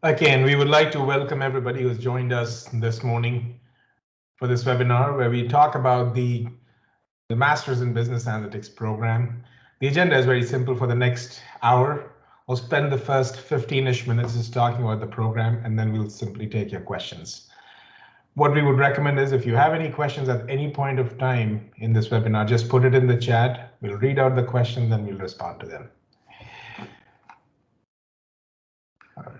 Okay, and we would like to welcome everybody who's joined us this morning for this webinar where we talk about the Masters in Business Analytics program. The agenda is very simple. For the next hour, we'll spend the first 15-ish minutes just talking about the program, and then we'll simply take your questions. What we would recommend is if you have any questions at any point of time in this webinar, just put it in the chat. We'll read out the questions and we'll respond to them. All right.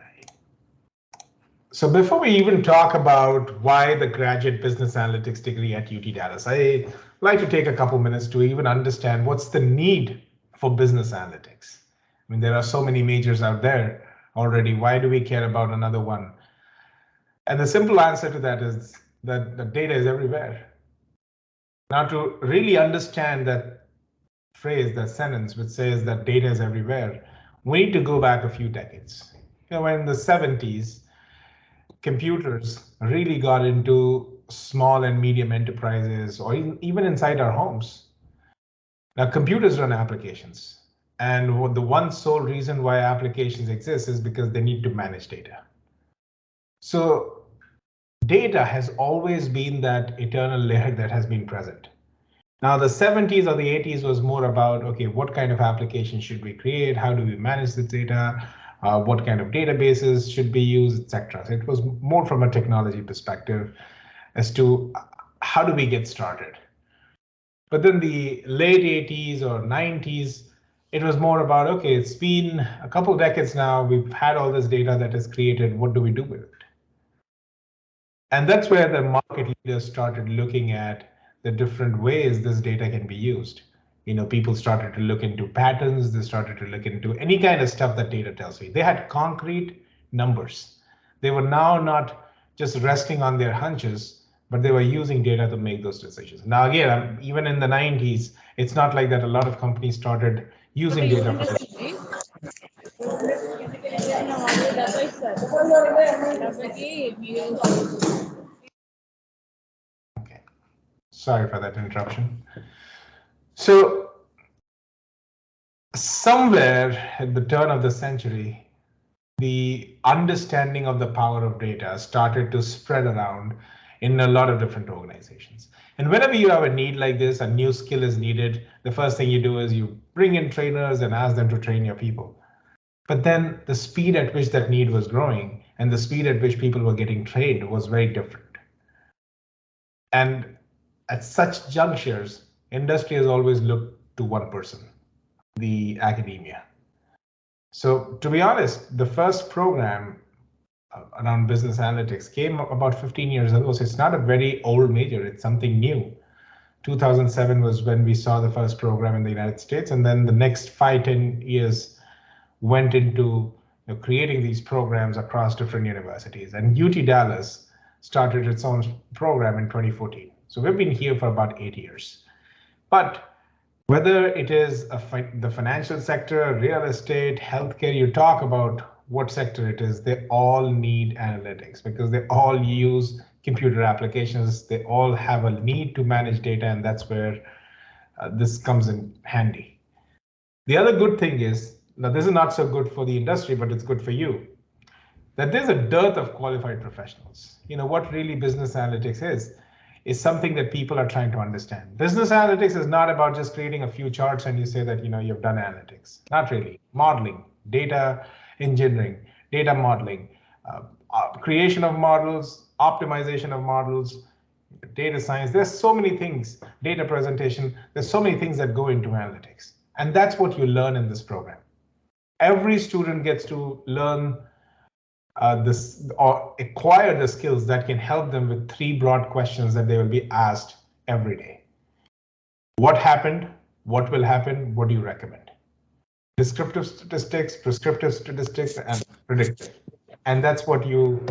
So before we even talk about why the graduate business analytics degree at UT Dallas, I like to take a couple minutes to even understand what's the need for business analytics. I mean, there are so many majors out there already. Why do we care about another one? And the simple answer to that is that the data is everywhere. Now, to really understand that phrase, that sentence, which says that data is everywhere, we need to go back a few decades. In the 70s, computers really got into small and medium enterprises or even inside our homes. Now, computers run applications, and the one sole reason why applications exist is because they need to manage data. So data has always been that eternal layer that has been present. Now, the 70s or the 80s was more about, okay, what kind of application should we create? How do we manage the data? What kind of databases should be used, etc. So it was more from a technology perspective as to how do we get started. But then the late 80s or 90s, it was more about, okay, it's been a couple of decades now. We've had all this data that is created. What do we do with it? And that's where the market leaders started looking at the different ways this data can be used. People started to look into patterns. They started to look into any kind of stuff that data tells you. They had concrete numbers. They were now not just resting on their hunches, but they were using data to make those decisions. Now, again, even in the 90s, it's not like that a lot of companies started using data for this. Okay, sorry for that interruption. So somewhere at the turn of the century, the understanding of the power of data started to spread around in a lot of different organizations. And whenever you have a need like this, a new skill is needed, the first thing you do is you bring in trainers and ask them to train your people. But then the speed at which that need was growing and the speed at which people were getting trained was very different. And at such junctures, industry has always looked to one person, the academia. So to be honest, the first program around business analytics came about 15 years ago. So it's not a very old major, it's something new. 2007 was when we saw the first program in the United States. And then the next 5-10 years went into creating these programs across different universities. And UT Dallas started its own program in 2014. So we've been here for about 8 years. But whether it is the financial sector, real estate, healthcare, you talk about what sector it is, they all need analytics because they all use computer applications. They all have a need to manage data, and that's where this comes in handy. The other good thing is, now this is not so good for the industry, but it's good for you, that there's a dearth of qualified professionals. What really business analytics is something that people are trying to understand. Business analytics is not about just creating a few charts and you say that you've done analytics. Not really. Modeling, data engineering, data modeling, creation of models, optimization of models, data science. There's so many things, data presentation. There's so many things that go into analytics. And that's what you learn in this program. Every student gets to learn this or acquire the skills that can help them with 3 broad questions that they will be asked every day. What happened? What will happen? What do you recommend? Descriptive statistics, prescriptive statistics, and predictive. And that's what you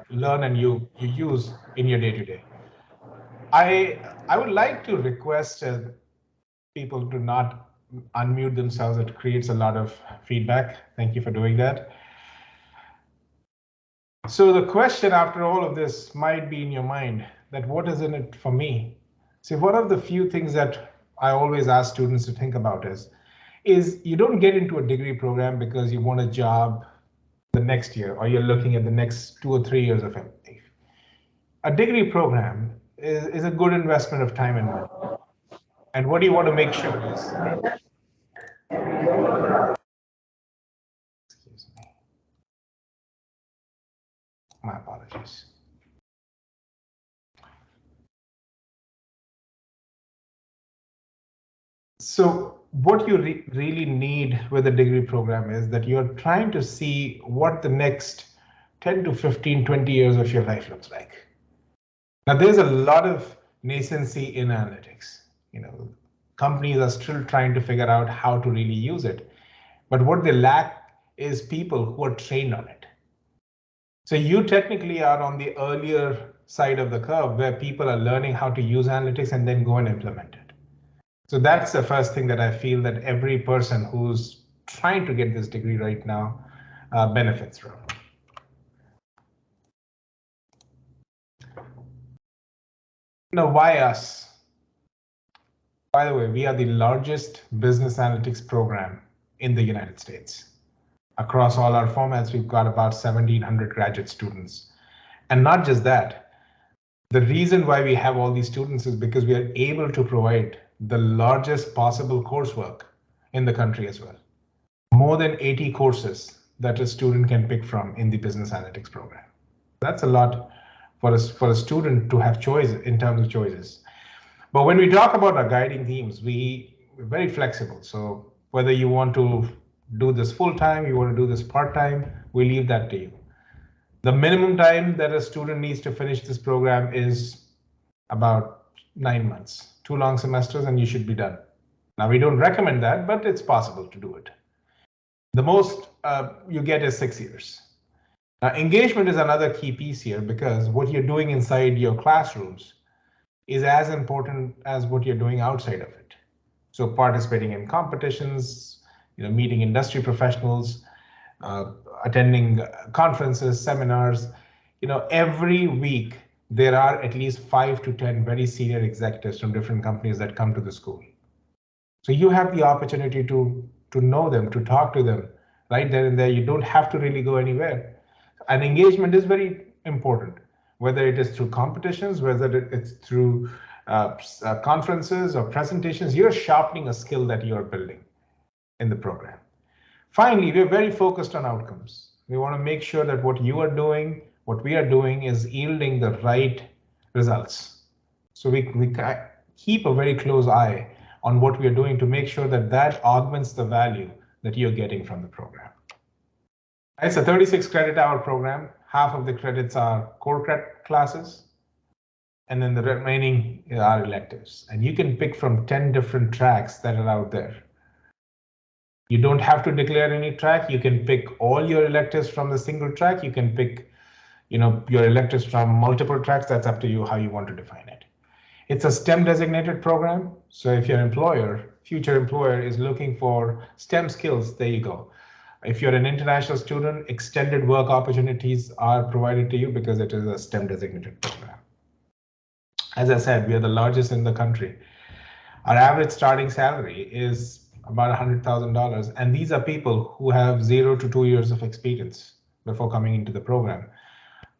learn and you use in your day-to-day. I would like to request people to not unmute themselves. It creates a lot of feedback. Thank you for doing that. So the question after all of this might be in your mind that what is in it for me? See, one of the few things that I always ask students to think about is you don't get into a degree program because you want a job the next year, or you're looking at the next 2 or 3 years of your life. A degree program is a good investment of time and money. And what do you want to make sure is, excuse me, my apologies. So what you really need with a degree program is that you're trying to see what the next 10 to 15, 20 years of your life looks like. Now, there's a lot of nascency in analytics. Companies are still trying to figure out how to really use it. But what they lack is people who are trained on it. So you technically are on the earlier side of the curve where people are learning how to use analytics and then go and implement it. So that's the first thing that I feel that every person who's trying to get this degree right now benefits from. Now, why us? By the way, we are the largest business analytics program in the United States. Across all our formats, we've got about 1,700 graduate students. And not just that, the reason why we have all these students is because we are able to provide the largest possible coursework in the country as well. More than 80 courses that a student can pick from in the business analytics program. That's a lot for a student to have choice in terms of choices. But when we talk about our guiding themes, we're very flexible. So whether you want to do this full time, you want to do this part time, we leave that to you. The minimum time that a student needs to finish this program is about 9 months, 2 long semesters, and you should be done. Now, we don't recommend that, but it's possible to do it. The most you get is 6 years. Now, engagement is another key piece here because what you're doing inside your classrooms is as important as what you're doing outside of it. So participating in competitions, meeting industry professionals, attending conferences, seminars, every week there are at least 5 to 10 very senior executives from different companies that come to the school. So you have the opportunity to know them, to talk to them right there and there. You don't have to really go anywhere. And engagement is very important, whether it is through competitions, whether it's through conferences or presentations. You're sharpening a skill that you're building in the program. Finally, we're very focused on outcomes. We want to make sure that what you are doing, what we are doing is yielding the right results. So we keep a very close eye on what we are doing to make sure that that augments the value that you're getting from the program. It's a 36 credit hour program. Half of the credits are core classes, and then the remaining are electives. And you can pick from 10 different tracks that are out there. You don't have to declare any track. You can pick all your electives from the single track. You can pick, your electives from multiple tracks. That's up to you how you want to define it. It's a STEM designated program. So if your future employer is looking for STEM skills, there you go. If you're an international student, extended work opportunities are provided to you because it is a STEM designated program. As I said, we are the largest in the country. Our average starting salary is about $100,000. And these are people who have 0 to 2 years of experience before coming into the program.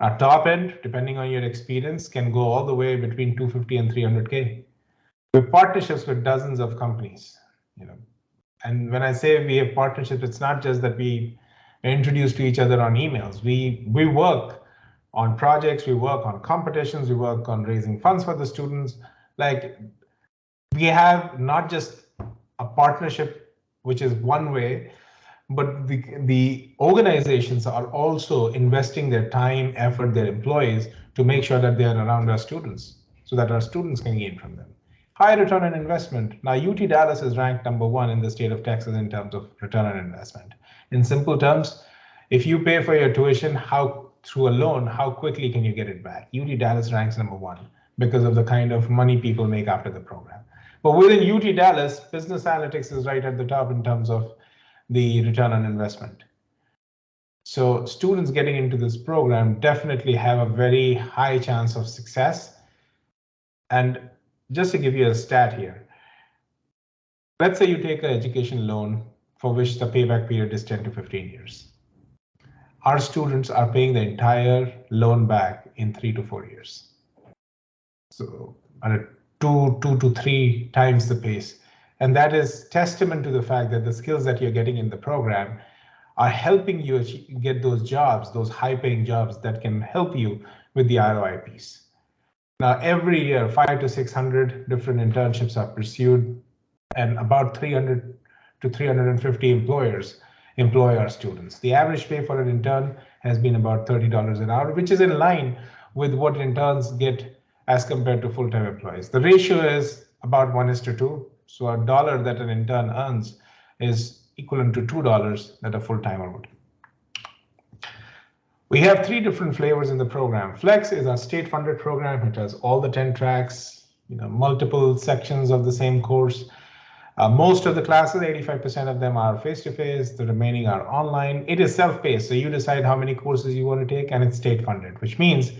Our top end, depending on your experience, can go all the way between 250 and 300K. We have partnerships with dozens of companies, And when I say we have partnerships, it's not just that we introduce to each other on emails. We work on projects, we work on competitions, we work on raising funds for the students. Like, we have not just a partnership, which is one way, but the organizations are also investing their time, effort, their employees to make sure that they are around our students so that our students can gain from them. High return on investment. Now, UT Dallas is ranked #1 in the state of Texas in terms of return on investment. In simple terms, if you pay for your tuition through a loan, how quickly can you get it back? UT Dallas ranks #1 because of the kind of money people make after the program. But within UT Dallas, business analytics is right at the top in terms of the return on investment. So students getting into this program definitely have a very high chance of success. And just to give you a stat here, let's say you take an education loan for which the payback period is 10 to 15 years. our students are paying the entire loan back in 3 to 4 years. So at a two to three times the pace. And that is testament to the fact that the skills that you're getting in the program are helping you get those jobs, those high paying jobs that can help you with the ROI piece. Now, every year, 500 to 600 different internships are pursued, and about 300 to 350 employers employ our students. The average pay for an intern has been about $30 an hour, which is in line with what interns get as compared to full-time employees. The ratio is about 1:2. So a dollar that an intern earns is equivalent to $2 that a full-timer would. We have 3 different flavors in the program. Flex is our state-funded program. It has all the 10 tracks, multiple sections of the same course. Most of the classes, 85% of them are face-to-face. The remaining are online. It is self-paced, so you decide how many courses you want to take, and it's state-funded, which means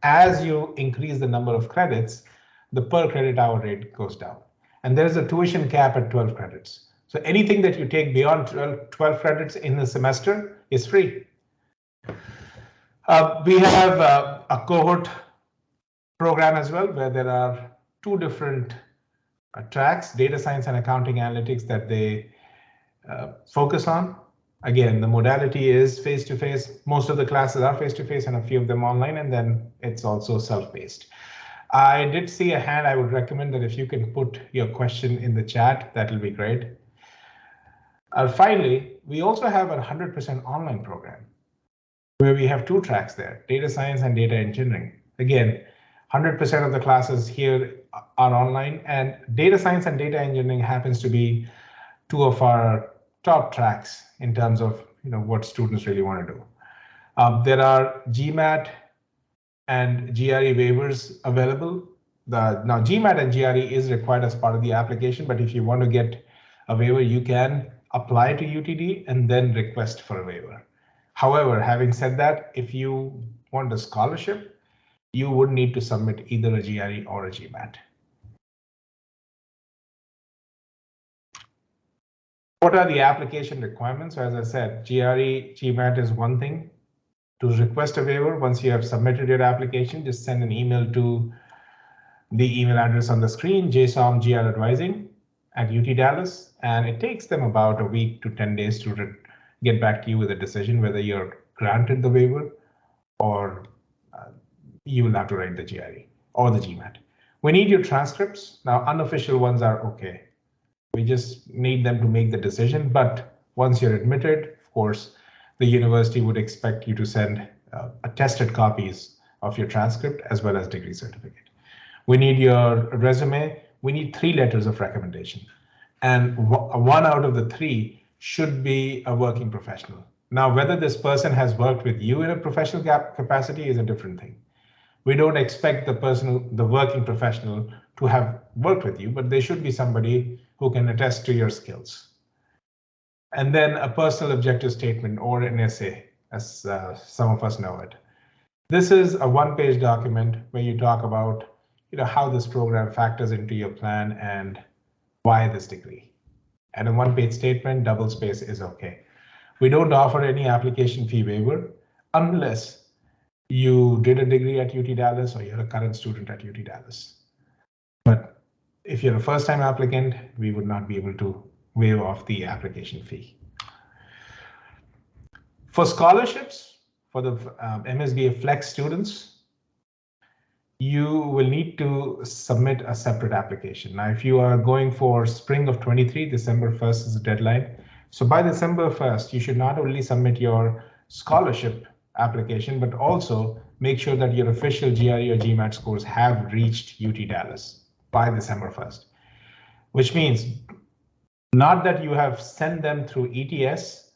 as you increase the number of credits, the per credit hour rate goes down. And there's a tuition cap at 12 credits. So anything that you take beyond 12 credits in the semester is free. We have a cohort program as well, where there are 2 different tracks, data science and accounting analytics, that they focus on. Again, the modality is face-to-face. Most of the classes are face-to-face and a few of them online, and then it's also self-paced. I did see a hand. I would recommend that if you can put your question in the chat, that will be great. Finally, we also have a 100% online program where we have 2 tracks there, data science and data engineering. Again, 100% of the classes here are online, and data science and data engineering happens to be 2 of our top tracks in terms of what students really want to do. There are GMAT and GRE waivers available. Now GMAT and GRE is required as part of the application, but if you want to get a waiver, you can apply to UTD and then request for a waiver. However, having said that, if you want a scholarship, you would need to submit either a GRE or a GMAT. What are the application requirements? So as I said, GRE, GMAT is one thing. To request a waiver, once you have submitted your application, just send an email to the email address on the screen, jsomgradvising@UT Dallas, and it takes them about a week to 10 days to get back to you with a decision whether you're granted the waiver or you will have to write the GRE or the GMAT. We need your transcripts. Now, unofficial ones are okay. We just need them to make the decision. But once you're admitted, of course, the university would expect you to send attested copies of your transcript as well as degree certificate. We need your resume. We need 3 letters of recommendation. And 1 out of the 3 should be a working professional. Now, whether this person has worked with you in a professional capacity is a different thing. We don't expect the working professional to have worked with you, but they should be somebody who can attest to your skills. And then a personal objective statement or an essay, as some of us know it. This is a 1-page document where you talk about how this program factors into your plan and why this degree. And a 1-page statement, double space is okay. We don't offer any application fee waiver unless you did a degree at UT Dallas or you're a current student at UT Dallas. But if you're a first-time applicant, we would not be able to waive off the application fee. For scholarships, for the MSBA Flex students, you will need to submit a separate application. Now, if you are going for spring of 23, December 1st is the deadline. So by December 1st, you should not only submit your scholarship application, but also make sure that your official GRE or GMAT scores have reached UT Dallas by December 1st, which means not that you have sent them through ETS,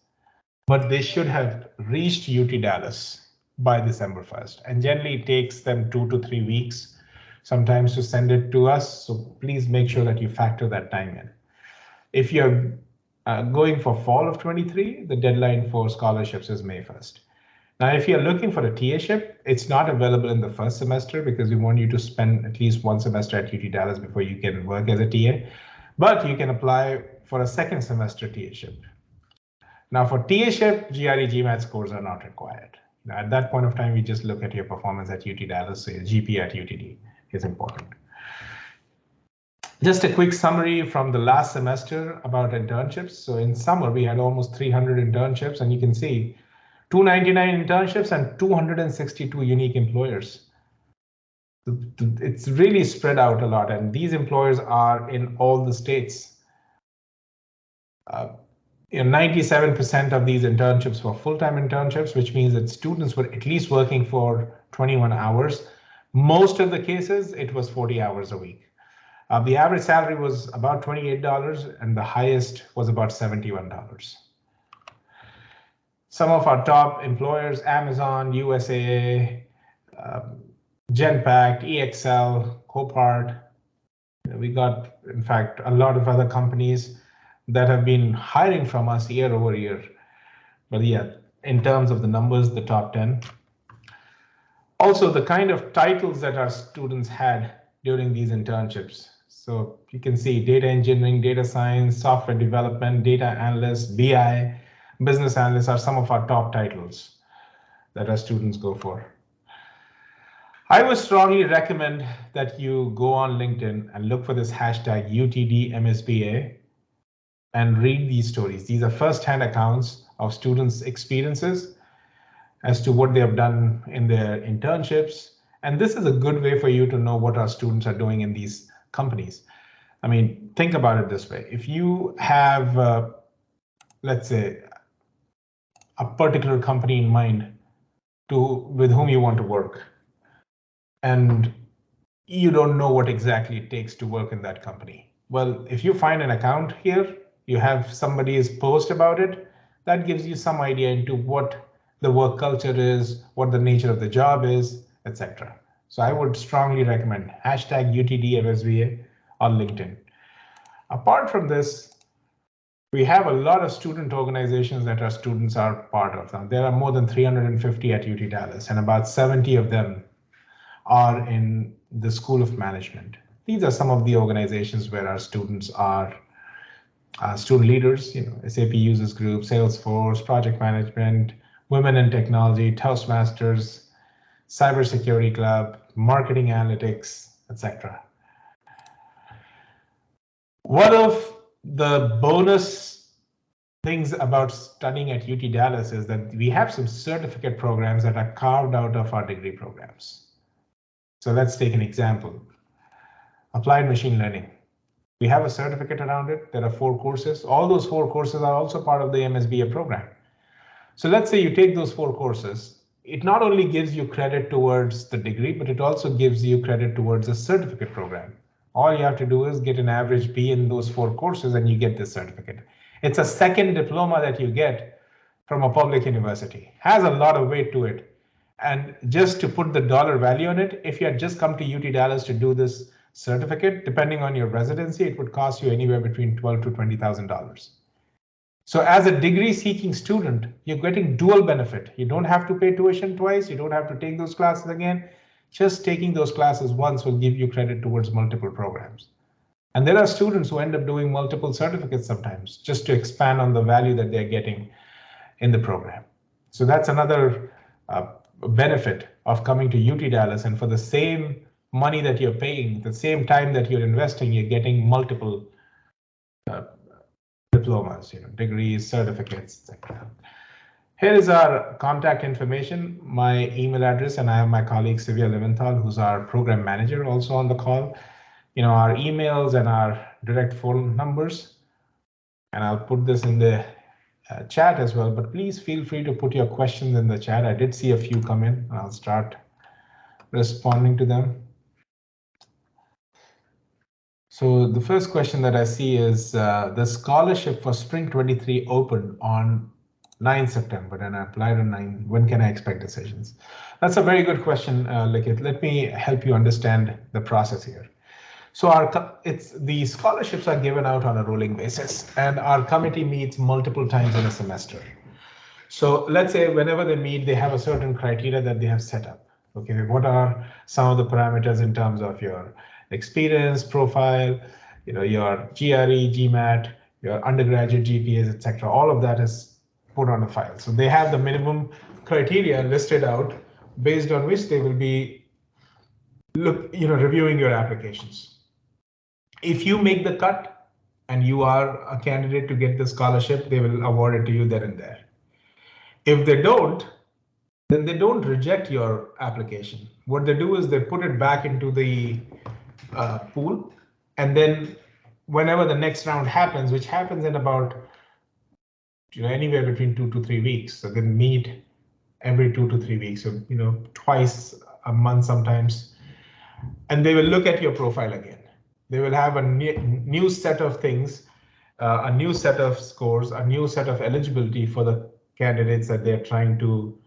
but they should have reached UT Dallas by December 1st. And generally it takes them 2 to 3 weeks sometimes to send it to us. So please make sure that you factor that time in. If you're going for fall of 23, the deadline for scholarships is May 1st. Now, if you're looking for a TA-ship, it's not available in the first semester because we want you to spend at least 1 semester at UT Dallas before you can work as a TA, but you can apply for a second semester TA-ship. Now for TA-ship, GRE, GMAT scores are not required. Now, at that point of time, we just look at your performance at UT Dallas, so your GP at UTD is important. Just a quick summary from the last semester about internships. So in summer, we had almost 300 internships, and you can see 299 internships and 262 unique employers. It's really spread out a lot, and these employers are in all the states. 97% of these internships were full-time internships, which means that students were at least working for 21 hours. Most of the cases, it was 40 hours a week. The average salary was about $28, and the highest was about $71. Some of our top employers: Amazon, USAA, Genpact, EXL, Copart. We got, in fact, a lot of other companies that have been hiring from us year over year. But yeah, in terms of the numbers, the top 10. Also, the kind of titles that our students had during these internships. So you can see data engineering, data science, software development, data analyst, BI, business analyst are some of our top titles that our students go for. I would strongly recommend that you go on LinkedIn and look for this hashtag UTD MSBA and read these stories. These are first-hand accounts of students' experiences as to what they have done in their internships. And this is a good way for you to know what our students are doing in these companies. I mean, think about it this way. If you have, let's say, a particular company in mind with whom you want to work, and you don't know what exactly it takes to work in that company. Well, if you find an account here, you have somebody's post about it, that gives you some idea into what the work culture is, what the nature of the job is, etc. So I would strongly recommend hashtag UTDMSBA on LinkedIn. Apart from this, we have a lot of student organizations that our students are part of. Now, there are more than 350 at UT Dallas, and about 70 of them are in the School of Management. These are some of the organizations where our students are student leaders, SAP Users Group, Salesforce, Project Management, Women in Technology, Toastmasters, Cybersecurity Club, Marketing Analytics, etc. One of the bonus things about studying at UT Dallas is that we have some certificate programs that are carved out of our degree programs. So let's take an example. Applied machine learning. We have a certificate around it. There are 4 courses. All those 4 courses are also part of the MSBA program. So let's say you take those 4 courses. It not only gives you credit towards the degree, but it also gives you credit towards a certificate program. All you have to do is get an average B in those 4 courses and you get this certificate. It's a second diploma that you get from a public university. Has a lot of weight to it. And just to put the dollar value on it, if you had just come to UT Dallas to do this certificate, depending on your residency, it would cost you anywhere between $12,000 to $20,000. So as a degree-seeking student, you're getting dual benefit. You don't have to pay tuition twice. You don't have to take those classes again. Just taking those classes once will give you credit towards multiple programs. And there are students who end up doing multiple certificates sometimes, just to expand on the value that they're getting in the program. So that's another benefit of coming to UT Dallas, and for the same money that you're paying, the same time that you're investing, you're getting multiple diplomas, degrees, certificates, etc. Here is our contact information, my email address, and I have my colleague Sylvia Leventhal, who's our program manager, also on the call. Our emails and our direct phone numbers, and I'll put this in the chat as well, but please feel free to put your questions in the chat. I did see a few come in, and I'll start responding to them. So the first question that I see is the scholarship for Spring 23 opened on 9 September, and I applied on 9. When can I expect decisions? That's a very good question, Likith. Let me help you understand the process here. So the scholarships are given out on a rolling basis, and our committee meets multiple times in a semester. So let's say whenever they meet, they have a certain criteria that they have set up. Okay, what are some of the parameters in terms of your experience profile, your GRE, GMAT, your undergraduate GPAs, etc. All of that is put on a file. So they have the minimum criteria listed out based on which they will be reviewing your applications. If you make the cut and you are a candidate to get the scholarship, they will award it to you then and there. If they don't, then they don't reject your application. What they do is they put it back into the pool, and then whenever the next round happens, which happens in about anywhere between 2 to 3 weeks, so they meet every 2 to 3 weeks, so twice a month sometimes, and they will look at your profile again. They will have a new set of things, a new set of scores, a new set of eligibility for the candidates that they're trying to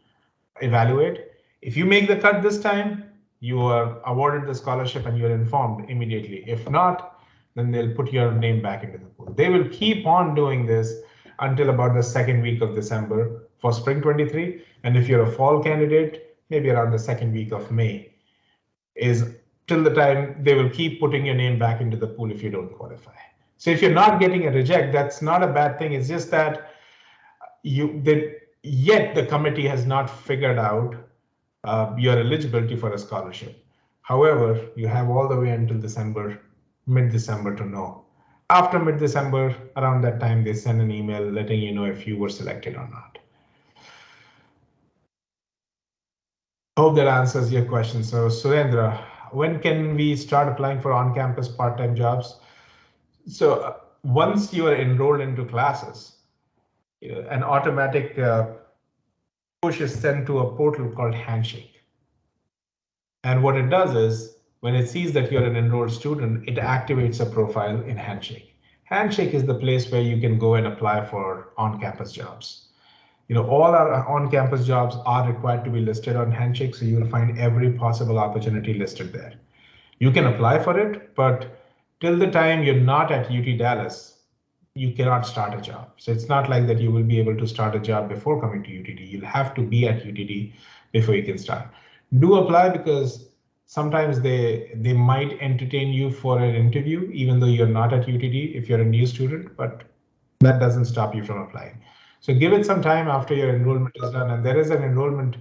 evaluate. If you make the cut this time, you are awarded the scholarship and you're informed immediately. If not, then they'll put your name back into the pool. They will keep on doing this until about the second week of December for spring 23. And if you're a fall candidate, maybe around the second week of May is till the time they will keep putting your name back into the pool if you don't qualify. So if you're not getting a reject, that's not a bad thing. It's just that yet the committee has not figured out your eligibility for a scholarship. However, you have all the way until December, mid-December to know. After mid-December, around that time, they send an email letting you know if you were selected or not. Hope that answers your question. So Surendra, when can we start applying for on-campus part-time jobs? So once you are enrolled into classes, an automatic push is sent to a portal called Handshake. And what it does is, when it sees that you're an enrolled student, it activates a profile in Handshake. Handshake is the place where you can go and apply for on-campus jobs. All our on-campus jobs are required to be listed on Handshake, so you'll find every possible opportunity listed there. You can apply for it, but till the time you're not at UT Dallas, you cannot start a job. So it's not like that you will be able to start a job before coming to UTD. You'll have to be at UTD before you can start. Do apply, because sometimes they might entertain you for an interview, even though you're not at UTD if you're a new student, but that doesn't stop you from applying. So give it some time after your enrollment is done. And there is an enrollment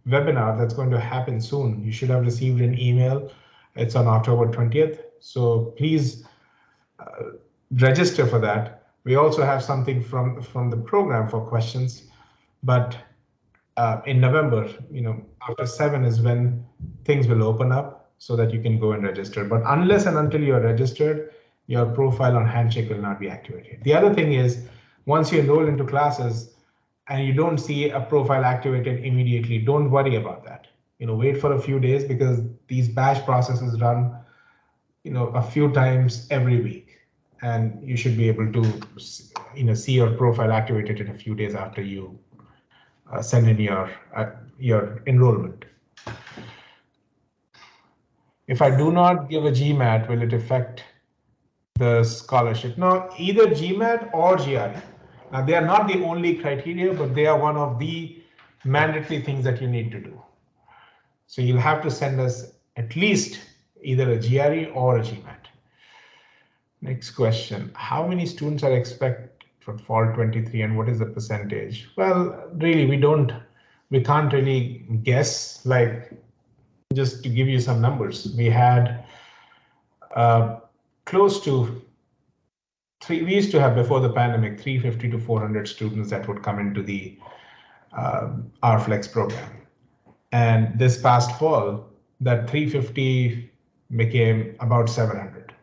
webinar that's going to happen soon. You should have received an email. It's on October 20th. So please register for that. We also have something from the program for questions, but in November, after 7 is when things will open up so that you can go and register. But unless and until you're registered, your profile on Handshake will not be activated. The other thing is, once you enroll into classes and you don't see a profile activated immediately, don't worry about that. Wait for a few days, because these batch processes run, a few times every week, and you should be able to, see your profile activated in a few days after you send in your enrollment. If I do not give a GMAT, will it affect the scholarship? No, either GMAT or GRE. Now, they are not the only criteria, but they are one of the mandatory things that you need to do. So you'll have to send us at least either a GRE or a GMAT. Next question. How many students are expected for fall 23, and what is the percentage? Well, really, we can't really guess. Like, just to give you some numbers, we had close to we used to have, before the pandemic, 350 to 400 students that would come into the RFlex program. And this past fall, that 350 became about 700.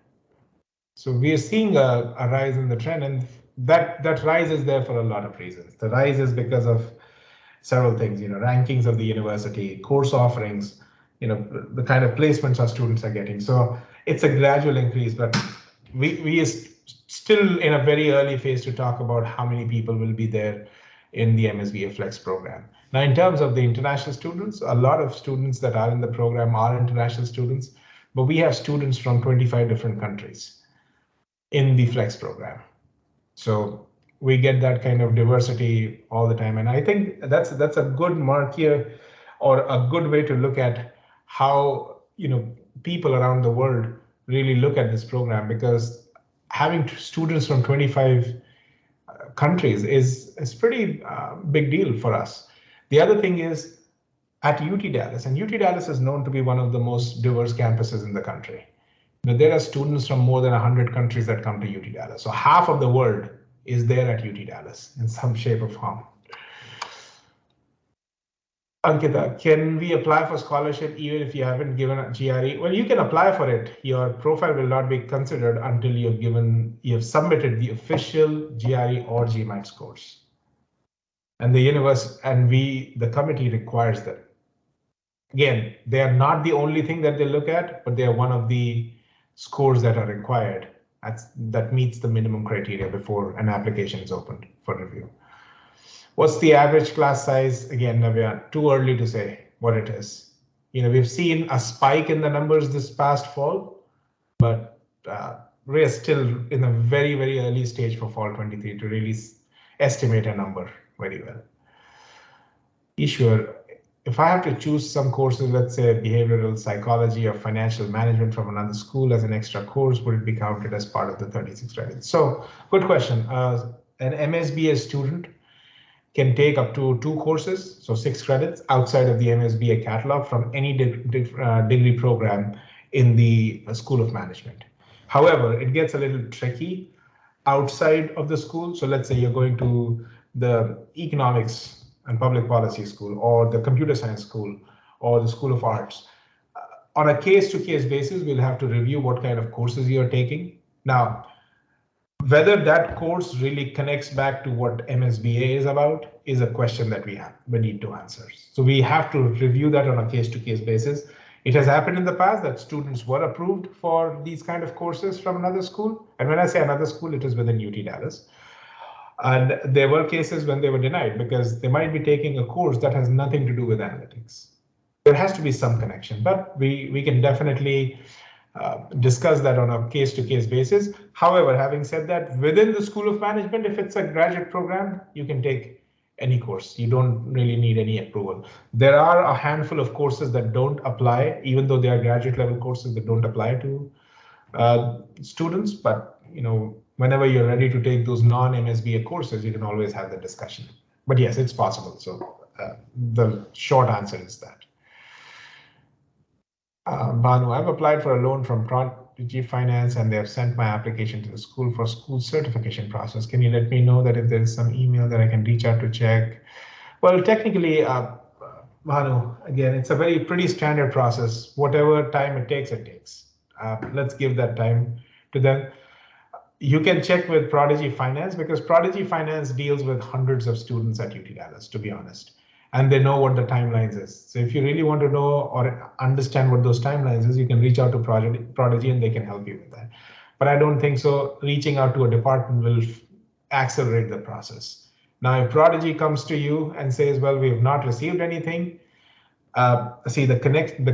So we are seeing a rise in the trend, and that rise is there for a lot of reasons. The rise is because of several things, rankings of the university, course offerings, the kind of placements our students are getting. So it's a gradual increase, but we are still in a very early phase to talk about how many people will be there in the MSBA Flex program. Now, in terms of the international students, a lot of students that are in the program are international students, but we have students from 25 different countries in the Flex program. So we get that kind of diversity all the time. And I think that's a good marker, or a good way to look at how people around the world really look at this program, because having students from 25 countries is pretty big deal for us. The other thing is at UT Dallas, and UT Dallas is known to be one of the most diverse campuses in the country. There are students from more than 100 countries that come to UT Dallas. So half of the world is there at UT Dallas in some shape or form. Ankita, can we apply for scholarship even if you haven't given a GRE? Well, you can apply for it. Your profile will not be considered until you have submitted the official GRE or GMAT scores. And the committee requires them. Again, they are not the only thing that they look at, but they are one of the scores that are required that meets the minimum criteria before an application is opened for review. What's the average class size? Again, Navya, too early to say what it is. We've seen a spike in the numbers this past fall, but we're still in a very, very early stage for fall 23 to really estimate a number very well. Ishwar, if I have to choose some courses, let's say behavioral psychology or financial management from another school as an extra course, would it be counted as part of the 36 credits? So good question. An MSBA student can take up to 2 courses, so 6 credits outside of the MSBA catalog from any degree program in the School of Management. However, it gets a little tricky outside of the school. So let's say you're going to the economics and public policy school or the computer science school or the School of Arts. On a case-to-case basis, we'll have to review what kind of courses you're taking. Now, whether that course really connects back to what MSBA is about is a question that we need to answer. So we have to review that on a case-to-case basis. It has happened in the past that students were approved for these kind of courses from another school. And when I say another school, it is within UT Dallas. And there were cases when they were denied because they might be taking a course that has nothing to do with analytics. There has to be some connection, but we can definitely discuss that on a case-to-case basis. However, having said that, within the School of Management, if it's a graduate program, you can take any course. You don't really need any approval. There are a handful of courses that don't apply, even though they are graduate level courses that don't apply to students. But whenever you're ready to take those non-MSBA courses, you can always have the discussion. But yes, it's possible. So the short answer is that. Banu, I've applied for a loan from Prodigy Finance and they have sent my application to the school for school certification process. Can you let me know that if there is some email that I can reach out to check? Well, technically, Banu, again, it's a pretty standard process. Whatever time it takes, it takes. Let's give that time to them. You can check with Prodigy Finance because Prodigy Finance deals with hundreds of students at UT Dallas, to be honest. And they know what the timelines is. So if you really want to know or understand what those timelines is, you can reach out to Prodigy and they can help you with that. But I don't think so. Reaching out to a department will accelerate the process. Now, if Prodigy comes to you and says, well, we have not received anything, see the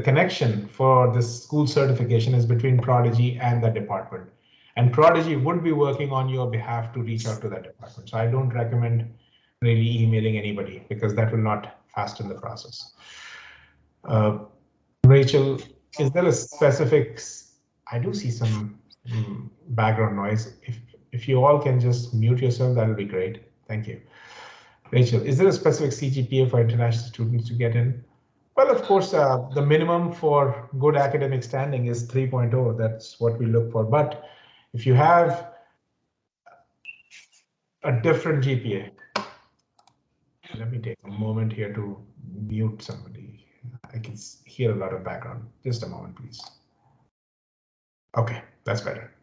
connection for this school certification is between Prodigy and the department. And Prodigy would be working on your behalf to reach out to that department. So I don't recommend really emailing anybody because that will not hasten the process. Rachel, is there a specific, I do see some background noise. If you all can just mute yourself, that'll be great. Thank you. Rachel, is there a specific CGPA for international students to get in? Well, of course, the minimum for good academic standing is 3.0. That's what we look for. But if you have a different GPA, let me take a moment here to mute somebody. I can hear a lot of background. Just a moment, please. Okay, that's better.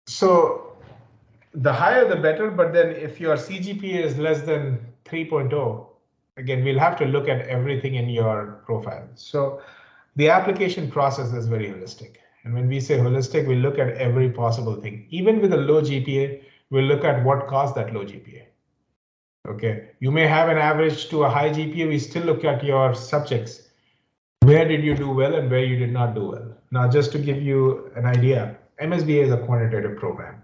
So the higher the better, but then if your CGPA is less than 3.0, again, we'll have to look at everything in your profile. So the application process is very holistic. And when we say holistic, we look at every possible thing. Even with a low GPA, we'll look at what caused that low GPA. Okay, you may have an average to a high GPA. We still look at your subjects. Where did you do well and where you did not do well? Now, just to give you an idea, MSBA is a quantitative program.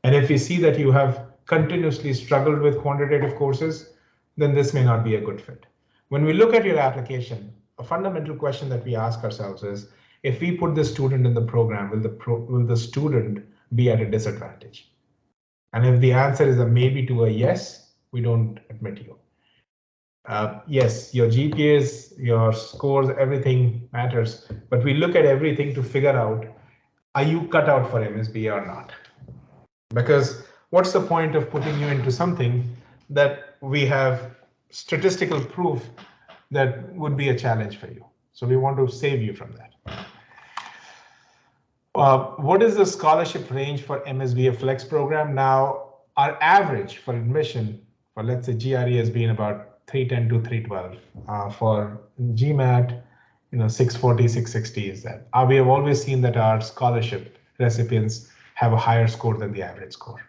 And if we see that you have continuously struggled with quantitative courses, then this may not be a good fit. When we look at your application, a fundamental question that we ask ourselves is, if we put the student in the program, will the student be at a disadvantage? And if the answer is a maybe to a yes, we don't admit you. Yes, your GPAs, your scores, everything matters, but we look at everything to figure out, are you cut out for MSBA or not? Because what's the point of putting you into something that we have statistical proof that would be a challenge for you? So we want to save you from that. What is the scholarship range for MSBA Flex program? Now, our average for admission for, let's say, GRE has been about 310 to 312. For GMAT, 640, 660 is that. We have always seen that our scholarship recipients have a higher score than the average score.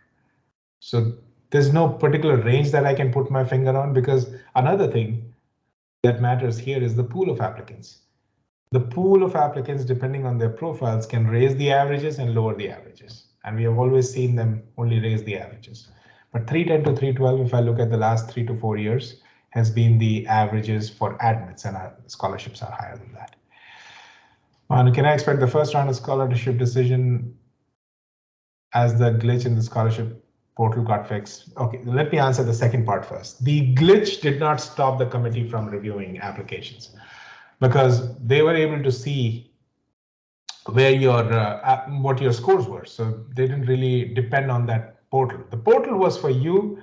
So there's no particular range that I can put my finger on, because another thing that matters here is the pool of applicants. The pool of applicants, depending on their profiles, can raise the averages and lower the averages. And we have always seen them only raise the averages. But 310 to 312, if I look at the last 3 to 4 years, has been the averages for admits, and our scholarships are higher than that. And can I expect the first round of scholarship decision as the glitch in the scholarship portal got fixed? Okay, let me answer the second part first. The glitch did not stop the committee from reviewing applications, because they were able to see where your what your scores were. So they didn't really depend on that portal. The portal was for you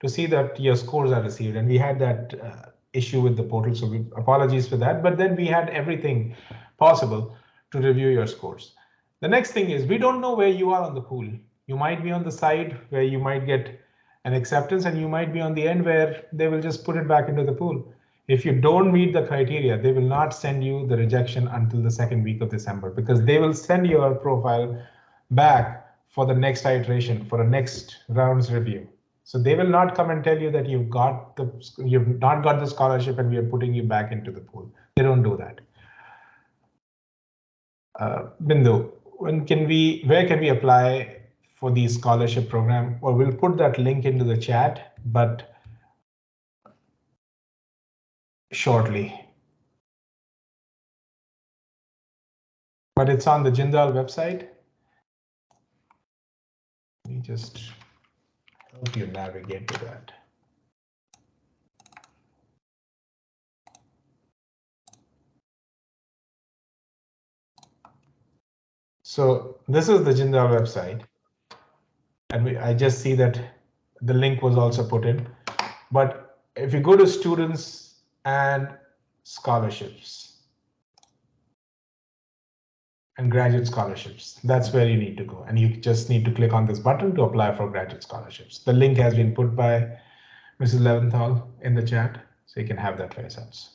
to see that your scores are received, and we had that issue with the portal, so apologies for that. But then we had everything possible to review your scores. The next thing is, we don't know where you are on the pool. You might be on the side where you might get an acceptance, and you might be on the end where they will just put it back into the pool. If you don't meet the criteria, they will not send you the rejection until the second week of December, because they will send your profile back for the next iteration, for a next round's review. So they will not come and tell you that you've not got the scholarship and we are putting you back into the pool. They don't do that. Bindu, where can we apply for the scholarship program? Well, we'll put that link into the chat, but shortly. But it's on the Jindal website. Let me just help you navigate to that. So this is the Jindal website, and I just see that the link was also put in. But if you go to students and scholarships and graduate scholarships, that's where you need to go, and you just need to click on this button to apply for graduate scholarships. The link has been put by Mrs. Leventhal in the chat, so you can have that for yourselves.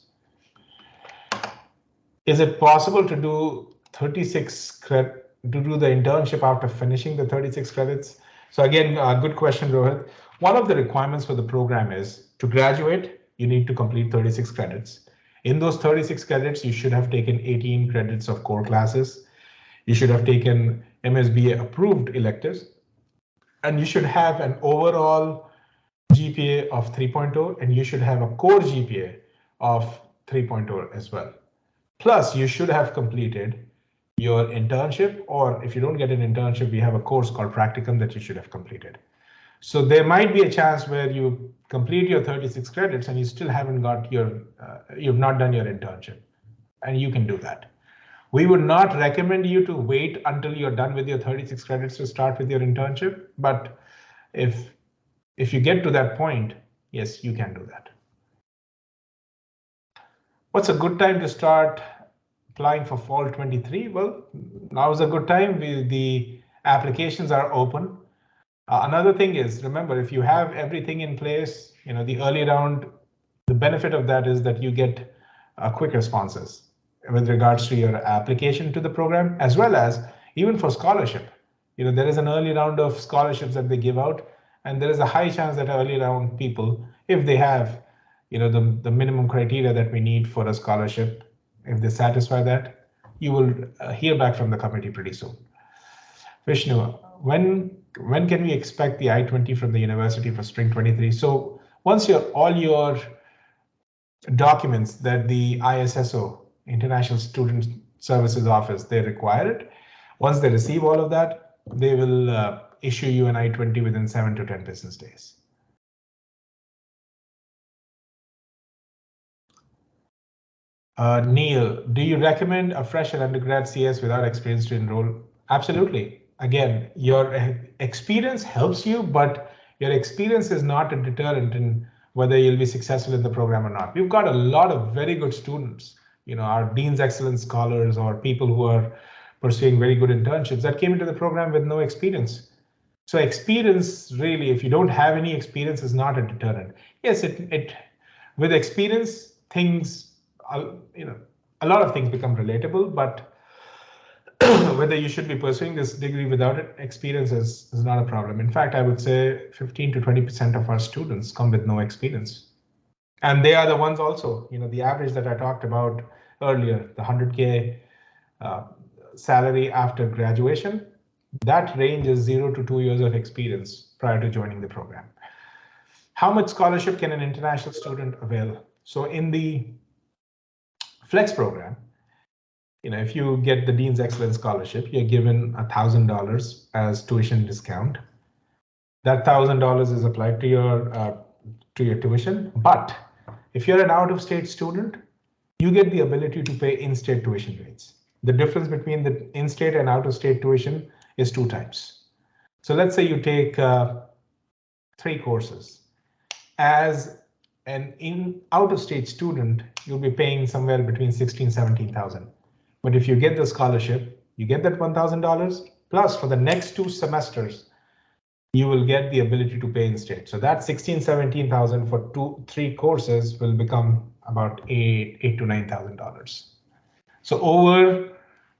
Is it possible to do 36 credit to do the internship after finishing the 36 credits? So again, good question, Rohit. One of the requirements for the program is to graduate, you need to complete 36 credits. In those 36 credits, you should have taken 18 credits of core classes. You should have taken MSBA approved electives, and you should have an overall GPA of 3.0, and you should have a core GPA of 3.0 as well. Plus, you should have completed your internship, or if you don't get an internship, we have a course called Practicum that you should have completed. So there might be a chance where you complete your 36 credits and you still haven't got you've not done your internship, and you can do that. We would not recommend you to wait until you're done with your 36 credits to start with your internship, but if you get to that point, yes, you can do that. What's a good time to start applying for fall 23? Well, now is a good time. The applications are open. Another thing is, remember, if you have everything in place, the early round, the benefit of that is that you get quick responses with regards to your application to the program, as well as even for scholarship. There is an early round of scholarships that they give out, and there is a high chance that early round people, if they have the minimum criteria that we need for a scholarship, if they satisfy that, you will hear back from the committee pretty soon. Vishnu, when can we expect the I-20 from the university for spring 23? So once all your documents that the ISSO, International Student Services Office, they require it. Once they receive all of that, they will issue you an I-20 within 7 to 10 business days. Neil, do you recommend a fresh undergrad CS without experience to enroll? Absolutely. Again, your experience helps you, but your experience is not a deterrent in whether you'll be successful in the program or not. We've got a lot of very good students, our Dean's Excellence Scholars or people who are pursuing very good internships that came into the program with no experience. So experience, really, if you don't have any experience, is not a deterrent. Yes, with experience, things, a lot of things become relatable, but whether you should be pursuing this degree without it, experience is not a problem. In fact, I would say 15 to 20% of our students come with no experience. And they are the ones also, the average that I talked about earlier, the 100K salary after graduation, that range is 0 to 2 years of experience prior to joining the program. How much scholarship can an international student avail? So in the Flex program, if you get the Dean's Excellence Scholarship, you're given $1,000 as tuition discount. That $1,000 is applied to your tuition. But if you're an out-of-state student, you get the ability to pay in-state tuition rates. The difference between the in-state and out-of-state tuition is 2 types. So let's say you take 3 courses. As an out-of-state student, you'll be paying somewhere between $16,000 and $17,000. But if you get the scholarship, you get that $1,000 plus for the next 2 semesters, you will get the ability to pay in state. So that $16,000, $17,000 for 3 courses will become about $8,000 to $9,000. So over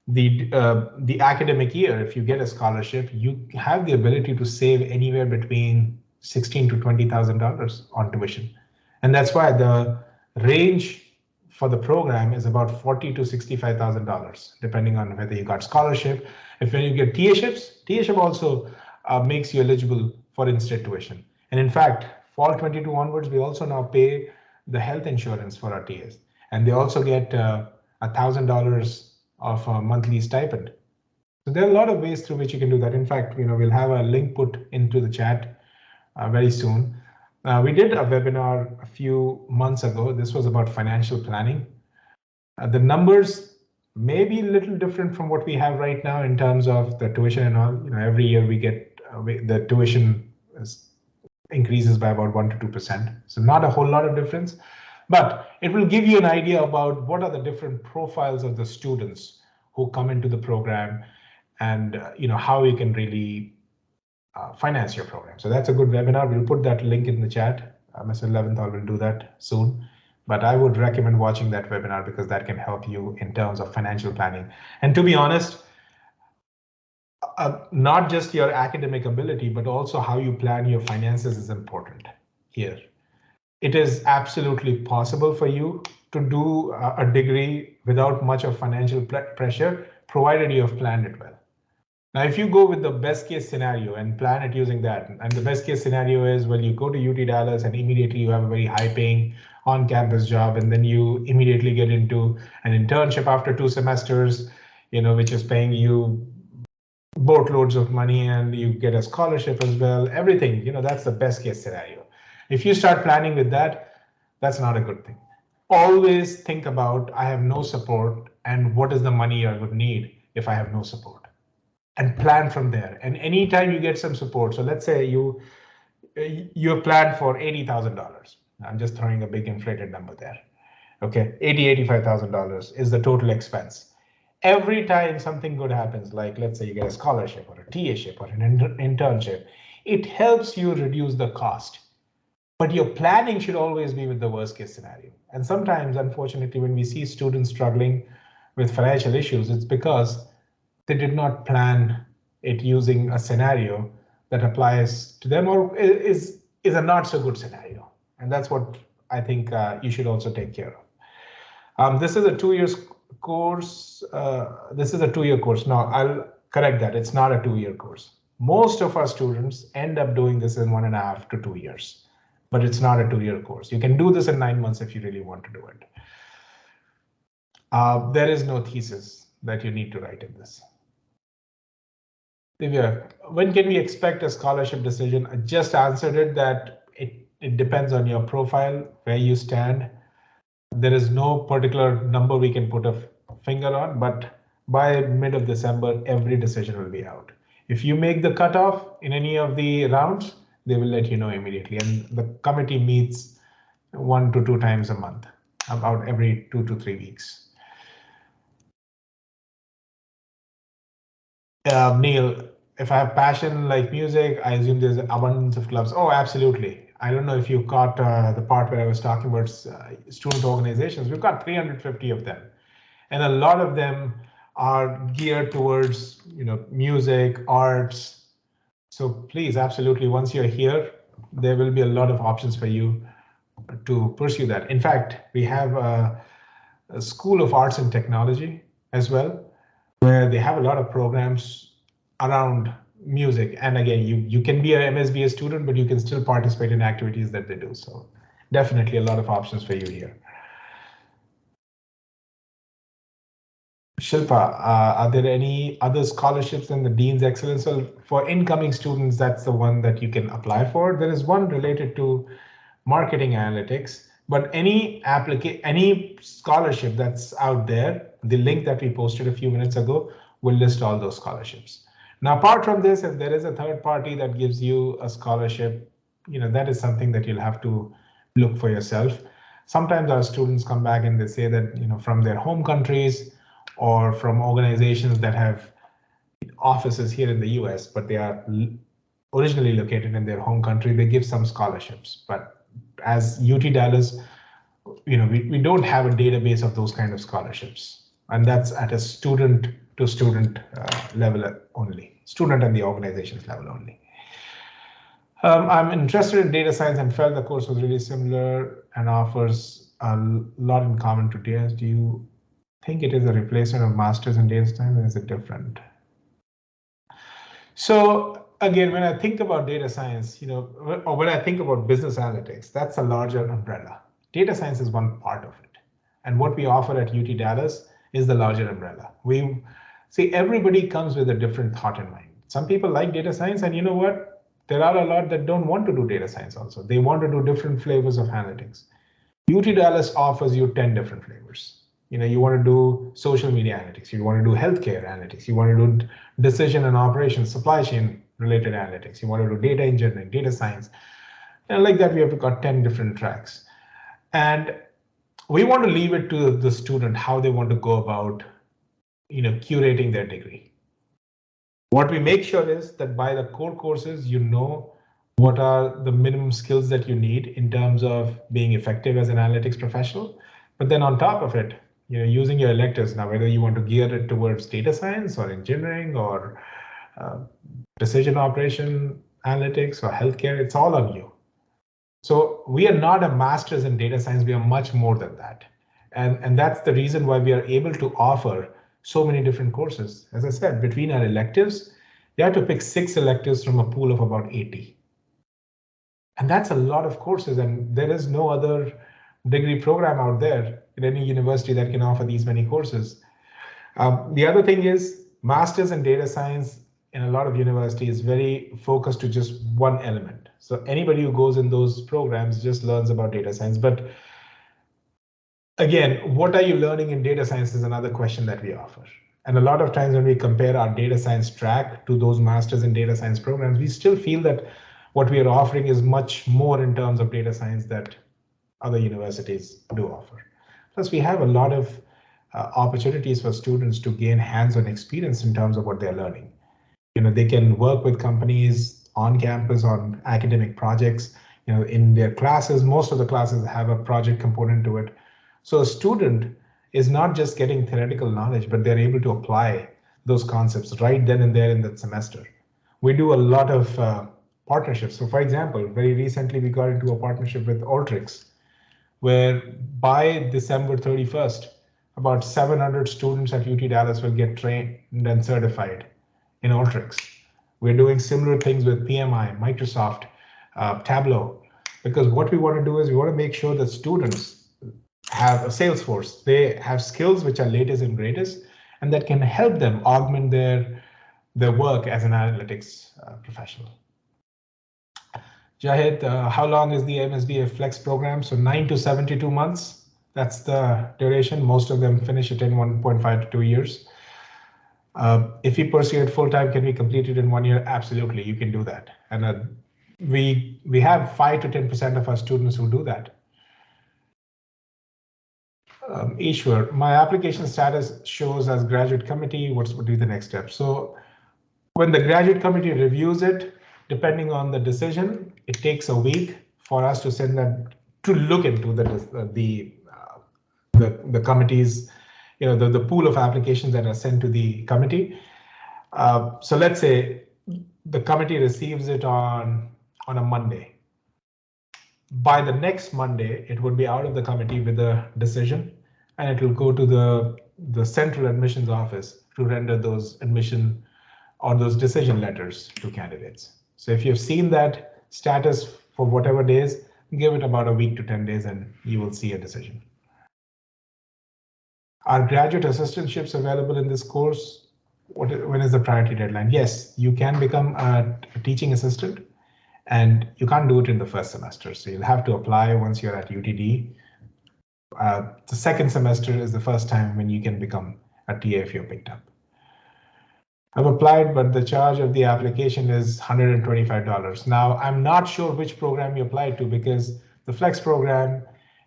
the academic year, if you get a scholarship, you have the ability to save anywhere between $16,000 to $20,000 on tuition. And that's why the range for the program is about $40,000 to $65,000, depending on whether you got scholarship. If when you get TAship also makes you eligible for in-state tuition. And in fact, fall 22 onwards, we also now pay the health insurance for our TAs. And they also get $1,000 of a monthly stipend. So there are a lot of ways through which you can do that. In fact, we'll have a link put into the chat very soon. We did a webinar a few months ago. This was about financial planning. The numbers may be a little different from what we have right now in terms of the tuition and all. Every year we get the tuition increases by about 1% to 2%. So not a whole lot of difference, but it will give you an idea about what are the different profiles of the students who come into the program and how you can really finance your program. So that's a good webinar. We'll put that link in the chat. Mr. Leventhal will do that soon. But I would recommend watching that webinar because that can help you in terms of financial planning. And to be honest, not just your academic ability, but also how you plan your finances is important here. It is absolutely possible for you to do a degree without much of financial pressure, provided you have planned it well. Now, if you go with the best case scenario and plan it using that, and the best case scenario is, well, you go to UT Dallas and immediately you have a very high paying on-campus job, and then you immediately get into an internship after 2 semesters, which is paying you boatloads of money, and you get a scholarship as well, everything, that's the best case scenario. If you start planning with that, that's not a good thing. Always think about, I have no support, and what is the money I would need if I have no support? And plan from there. And anytime you get some support, so let's say you have planned for $80,000. I'm just throwing a big inflated number there. Okay, $85,000 is the total expense. Every time something good happens, like let's say you get a scholarship or a TAship or an internship, it helps you reduce the cost. But your planning should always be with the worst case scenario. And sometimes, unfortunately, when we see students struggling with financial issues, it's because they did not plan it using a scenario that applies to them or is a not so good scenario. And that's what I think you should also take care of. This is a 2-year course. This is a 2-year course. No, I'll correct that. It's not a 2-year course. Most of our students end up doing this in 1.5 to 2 years. but it's not a 2-year course. You can do this in 9 months if you really want to do it. There is no thesis that you need to write in this. Divya, when can we expect a scholarship decision? I just answered it that it depends on your profile, where you stand. There is no particular number we can put a finger on, but by mid of December, every decision will be out. If you make the cutoff in any of the rounds, they will let you know immediately. And the committee meets 1 to 2 times a month, about every 2 to 3 weeks. Neil, if I have passion like music, I assume there's an abundance of clubs. Oh, absolutely. I don't know if you caught the part where I was talking about student organizations. We've got 350 of them, and a lot of them are geared towards music, arts. So please, absolutely, once you're here, there will be a lot of options for you to pursue that. In fact, we have a School of Arts and Technology as well, where they have a lot of programs around music. And again, you can be an MSBA student, but you can still participate in activities that they do. So definitely a lot of options for you here. Shilpa, are there any other scholarships in the Dean's Excellence? Well, for incoming students, that's the one that you can apply for. There is one related to marketing analytics, but any scholarship that's out there, the link that we posted a few minutes ago will list all those scholarships. Now, apart from this, if there is a third party that gives you a scholarship, that is something that you'll have to look for yourself. Sometimes our students come back and they say that, from their home countries or from organizations that have offices here in the US, but they are originally located in their home country, they give some scholarships. But as UT Dallas, we don't have a database of those kind of scholarships. And that's at a student to student level only, student and the organization's level only. I'm interested in data science and felt the course was really similar and offers a lot in common to DS. Do you think it is a replacement of masters in data science, or is it different? So again, when I think about data science, or when I think about business analytics, that's a larger umbrella. Data science is one part of it. And what we offer at UT Dallas is the larger umbrella. We see everybody comes with a different thought in mind. Some people like data science, and you know what? There are a lot that don't want to do data science also. They want to do different flavors of analytics. UT Dallas offers you 10 different flavors. You want to do social media analytics, you want to do healthcare analytics, you want to do decision and operations, supply chain related analytics, you want to do data engineering, data science. And like that, we have got 10 different tracks. And we want to leave it to the student how they want to go about curating their degree. What we make sure is that by the core courses, what are the minimum skills that you need in terms of being effective as an analytics professional. But then on top of it, using your electives now, whether you want to gear it towards data science or engineering or precision operation analytics or healthcare, it's all on you. So we are not a master's in data science, we are much more than that. And that's the reason why we are able to offer so many different courses. As I said, between our electives, you have to pick 6 electives from a pool of about 80. And that's a lot of courses, and there is no other degree program out there in any university that can offer these many courses. The other thing is masters in data science in a lot of universities is very focused to just one element. So anybody who goes in those programs just learns about data science. But again, what are you learning in data science is another question that we offer. And a lot of times when we compare our data science track to those masters in data science programs, we still feel that what we are offering is much more in terms of data science that other universities do offer. Plus, we have a lot of opportunities for students to gain hands-on experience in terms of what they're learning. They can work with companies on campus on academic projects. In their classes, most of the classes have a project component to it. So a student is not just getting theoretical knowledge, but they're able to apply those concepts right then and there in that semester. We do a lot of partnerships. So for example, very recently we got into a partnership with Alteryx, where by December 31st, about 700 students at UT Dallas will get trained and certified in Alteryx. We're doing similar things with PMI, Microsoft, Tableau. because what we want to do is we want to make sure that students have a sales force. They have skills which are latest and greatest, and that can help them augment their work as an analytics professional. Jahid, how long is the MSBA Flex program? So 9 to 72 months. That's the duration. Most of them finish it in 1.5 to 2 years. If we pursue it full time, can we complete it in 1 year? Absolutely, you can do that. And we have 5 to 10% of our students who do that. Ishwar, my application status shows as graduate committee. What would be the next step? So when the graduate committee reviews it, depending on the decision, it takes a week for us to send that to look into the committee's, the pool of applications that are sent to the committee. So let's say the committee receives it on a Monday. By the next Monday, it would be out of the committee with a decision, and it will go to the central admissions office to render those admission or those decision letters to candidates. So if you've seen that status for whatever days, give it about a week to 10 days and you will see a decision. Are graduate assistantships available in this course? When is the priority deadline? Yes, you can become a teaching assistant, and you can't do it in the first semester. So you'll have to apply once you're at UTD. The second semester is the first time when you can become a TA if you're picked up. I've applied, but the charge of the application is $125. Now, I'm not sure which program you applied to, because the Flex program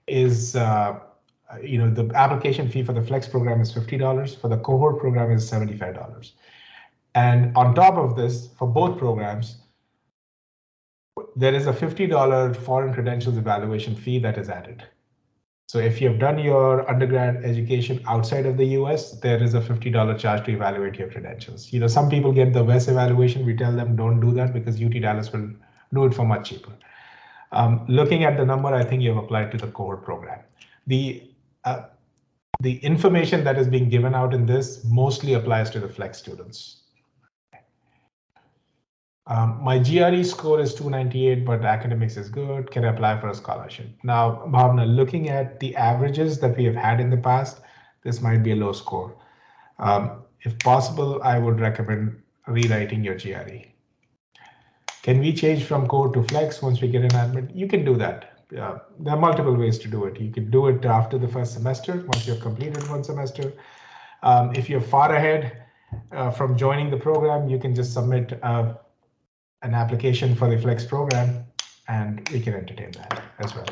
is, the application fee for the Flex program is $50. For the cohort program is $75. And on top of this, for both programs, there is a $50 foreign credentials evaluation fee that is added. So if you have done your undergrad education outside of the US, there is a $50 charge to evaluate your credentials. Some people get the WES evaluation. We tell them don't do that because UT Dallas will do it for much cheaper. Looking at the number, I think you have applied to the cohort program. The information that is being given out in this mostly applies to the Flex students. My GRE score is 298, but academics is good. Can I apply for a scholarship? Now, Bhavna, looking at the averages that we have had in the past, this might be a low score. If possible, I would recommend rewriting your GRE. Can we change from core to Flex once we get an admit? You can do that. There are multiple ways to do it. You can do it after the first semester, once you've completed one semester. If you're far ahead from joining the program, you can just submit an application for the Flex program, and we can entertain that as well.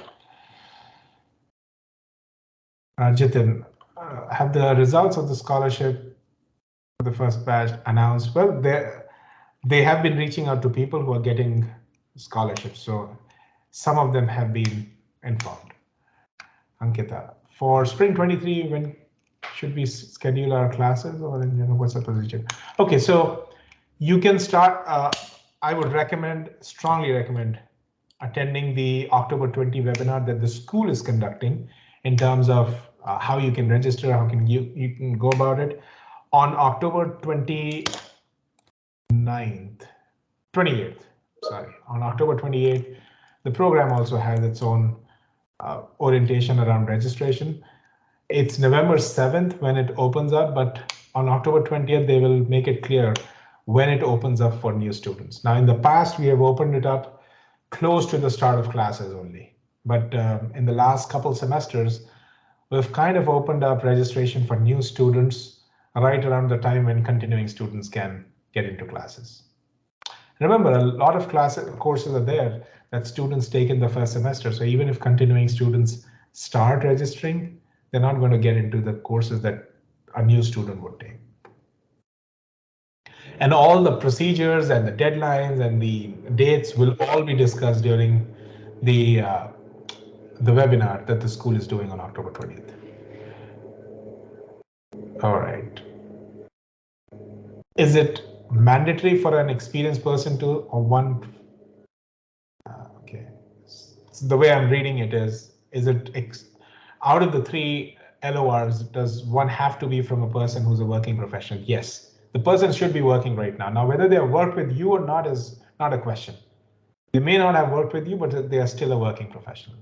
Jitin, have the results of the scholarship for the first batch announced? Well, they have been reaching out to people who are getting scholarships, so some of them have been informed. Ankita, for spring 23, when should we schedule our classes, or what's the position? Okay, so you can start. I would strongly recommend attending the October 20 webinar that the school is conducting in terms of how you can register, how can you can go about it. On October 28th, on October 28th, the program also has its own orientation around registration. It's November 7th when it opens up, but on October 20th, they will make it clear when it opens up for new students. Now, in the past, we have opened it up close to the start of classes only. But in the last couple semesters, we've kind of opened up registration for new students right around the time when continuing students can get into classes. Remember, a lot of courses are there that students take in the first semester. So even if continuing students start registering, they're not going to get into the courses that a new student would take. And all the procedures and the deadlines and the dates will all be discussed during the webinar that the school is doing on October 20th. All right. Is it mandatory for an experienced person to, or one? Okay. So the way I'm reading it is it out of the 3 LORs, does one have to be from a person who's a working professional? Yes. The person should be working right now. Now, whether they have worked with you or not is not a question. They may not have worked with you, but they are still a working professional.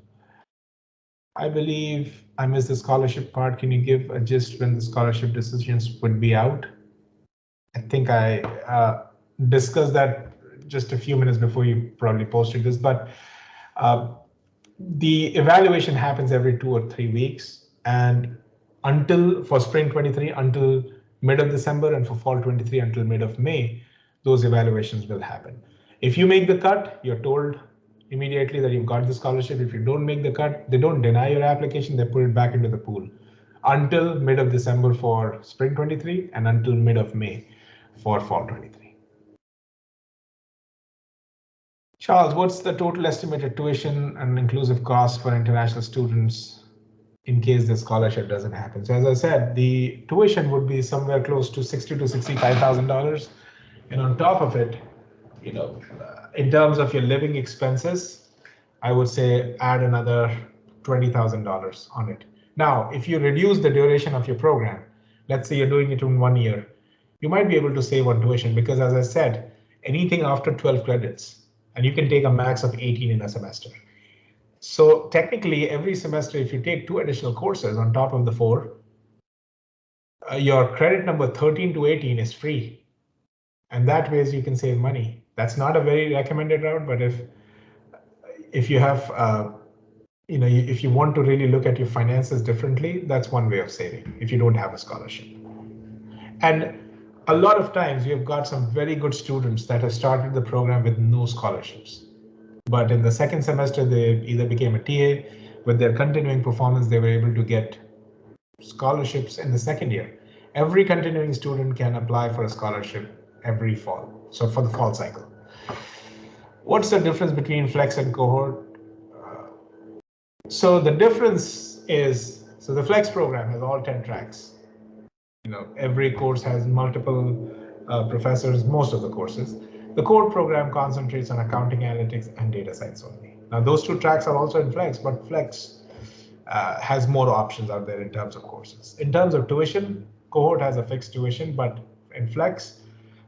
I believe I missed the scholarship part. Can you give a gist when the scholarship decisions would be out? I think I discussed that just a few minutes before you probably posted this, but the evaluation happens every 2 or 3 weeks, and for spring 23 until mid of December, and for fall 23 until mid of May, those evaluations will happen. If you make the cut, you're told immediately that you've got the scholarship. If you don't make the cut, they don't deny your application, they put it back into the pool until mid of December for spring 23 and until mid of May for fall 23. Charles, what's the total estimated tuition and inclusive cost for international students in case the scholarship doesn't happen? So as I said, the tuition would be somewhere close to $60,000 to $65,000, and on top of it, in terms of your living expenses, I would say add another $20,000 on it. Now, if you reduce the duration of your program, let's say you're doing it in 1 year, you might be able to save on tuition because, as I said, anything after 12 credits, and you can take a max of 18 in a semester. So technically, every semester, if you take 2 additional courses on top of the 4, your credit number 13 to 18 is free. And that ways you can save money. That's not a very recommended route, but if you have, if you want to really look at your finances differently, that's one way of saving if you don't have a scholarship. And a lot of times you've got some very good students that have started the program with no scholarships. But in the second semester, they either became a TA. With their continuing performance, they were able to get scholarships in the second year. Every continuing student can apply for a scholarship every fall. So for the fall cycle. What's the difference between flex and cohort? So the difference is, so the flex program has all 10 tracks. Every course has multiple professors, most of the courses. The core program concentrates on accounting, analytics, and data science only. Now, those 2 tracks are also in Flex, but Flex has more options out there in terms of courses. In terms of tuition, cohort has a fixed tuition, but in Flex,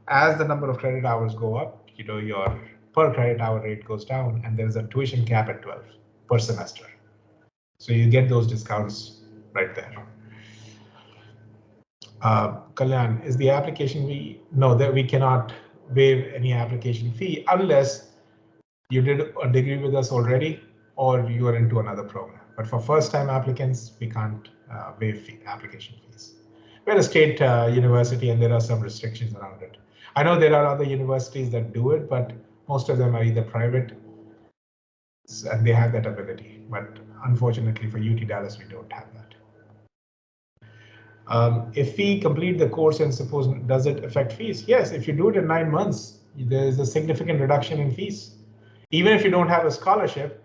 as the number of credit hours go up, your per credit hour rate goes down, and there's a tuition cap at 12 per semester. So you get those discounts right there. Kalyan, is the application fee? No, that we cannot waive any application fee unless you did a degree with us already or you are into another program. But for first-time applicants, we can't waive application fees. We're a state university, and there are some restrictions around it. I know there are other universities that do it, but most of them are either private and they have that ability. But unfortunately for UT Dallas, we don't have that. If we complete the course and suppose, does it affect fees? Yes, if you do it in 9 months, there is a significant reduction in fees. Even if you don't have a scholarship,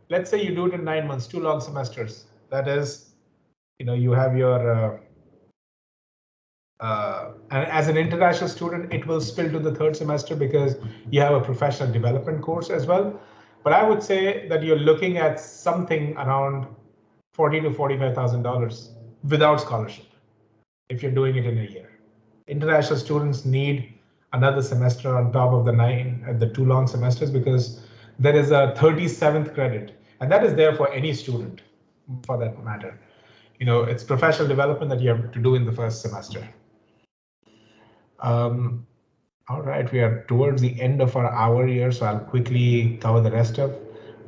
let's say you do it in 9 months, 2 long semesters. That is, you have your, and as an international student, it will spill to the 3rd semester because you have a professional development course as well. But I would say that you're looking at something around $40,000 to $45,000 without scholarship if you're doing it in a year. International students need another semester on top of the 2 long semesters because there is a 37th credit, and that is there for any student for that matter. It's professional development that you have to do in the 1st semester. All right, we are towards the end of our hour here, so I'll quickly cover the rest of.